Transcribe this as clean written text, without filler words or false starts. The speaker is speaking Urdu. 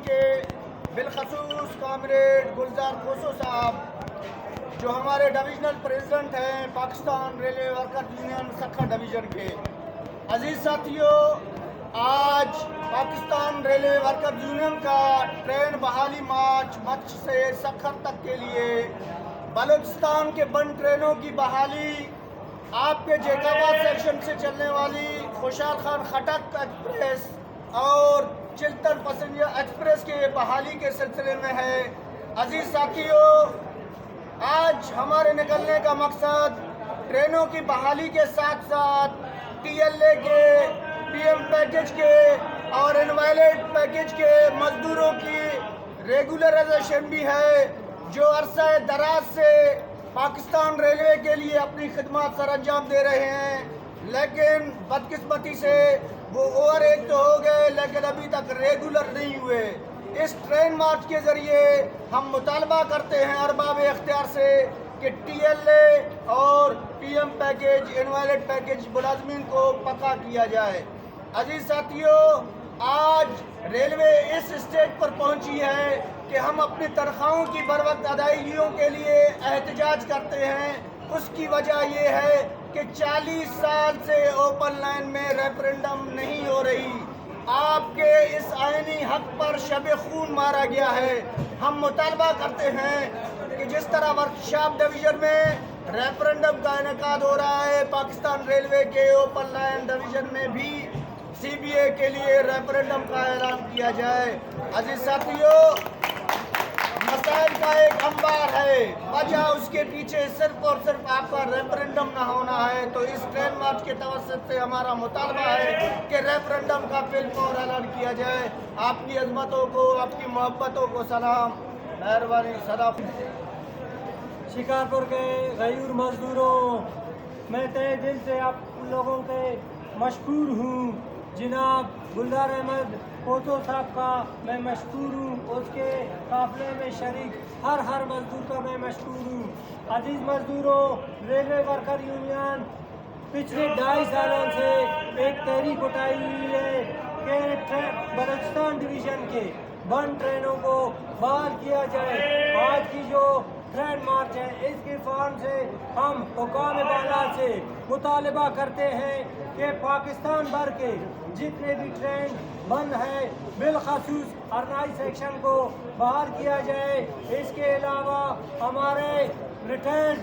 کے بالخصوص کامریڈ گلزار کھوسو صاحب جو ہمارے ڈویژنل پریزیڈنٹ ہیں Pakistan railway worker union Sukkur division کے۔ عزیز ساتھیوں، آج پاکستان ریلوے ورکر یونین کا ٹرین بحالی مارچ مچھ سے سکھر تک کے لیے بلوچستان کے بند ٹرینوں کی بحالی، آپ کے جیکاباد سیکشن سے چلنے والی خوشحال خان خٹک ایکسپریس اور چلتن پیسنجر ایکسپریس کے بحالی کے سلسلے میں ہے۔ عزیز ساتھیوں، آج ہمارے نکلنے کا مقصد ٹرینوں کی بحالی کے ساتھ ساتھ ٹی ایل اے کے، پی ایم پیکیج کے اور انویلڈ پیکیج کے مزدوروں کی ریگولرائزیشن بھی ہے، جو عرصہ دراز سے پاکستان ریلوے کے لیے اپنی خدمات سر انجام دے رہے ہیں، لیکن بدقسمتی سے وہ اوور ایج تو ہو گئے لیکن ابھی تک ریگولر نہیں ہوئے۔ اس ٹرین مارچ کے ذریعے ہم مطالبہ کرتے ہیں ارباب اختیار سے کہ ٹی ایل اے اور P M package, invalid package ملازمین کو پکا کیا جائے۔ عزیز ساتھیوں، آج ریلوے اس اسٹیج پر پہنچی ہے کہ ہم اپنی تنخواہوں کی بروقت ادائیگیوں کے لیے احتجاج کرتے ہیں۔ اس کی وجہ یہ ہے کہ 40 سال سے اوپن لائن میں ریفرنڈم نہیں ہو رہی۔ آپ کے اس آئینی حق پر شب خون مارا گیا ہے۔ ہم مطالبہ کرتے ہیں کہ جس طرح ورکشاپ ڈویژن میں ریفرنڈم کا انعقاد ہو رہا ہے، پاکستان ریلوے کے اوپن لائن ڈویژن میں بھی سی بی اے کے لیے ریفرنڈم کا اعلان کیا جائے۔ عزیز ساتھیوں، مسائل کا ایک انبار ہے، وجہ اس کے پیچھے صرف اور صرف آپ کا ریفرنڈم نہ ہونا ہے۔ تو اس ٹرین مارچ کے توسط سے ہمارا مطالبہ ہے کہ ریفرنڈم کا بالفور اعلان کیا جائے۔ آپ کی عظمتوں کو، آپ کی محبتوں کو سلام، مہربانی صدف۔ شکارپور کے غیور مزدوروں، میں تہ دل سے آپ لوگوں کے مشکور ہوں۔ جناب گلزار احمد کھوسو صاحب کا میں مشکور ہوں، اس کے قافلے میں شریک ہر مزدور کا میں مشکور ہوں۔ عزیز مزدوروں، ریلوے ورکر یونین پچھلے 2.5 سالوں سے ایک تحریک اٹھائی ہوئی ہے کہ بلوچستان ڈویژن کے بند ٹرینوں کو بحال کیا جائے۔ آج کی جو ٹرین مارچ ہے، اس کے فارم سے ہم حکام بالا سے مطالبہ کرتے ہیں کہ پاکستان بھر کے جتنے بھی ٹرین بند ہے بالخصوص ارنائی سیکشن کو بحال کیا جائے۔ اس کے علاوہ ہمارے ریٹائرڈ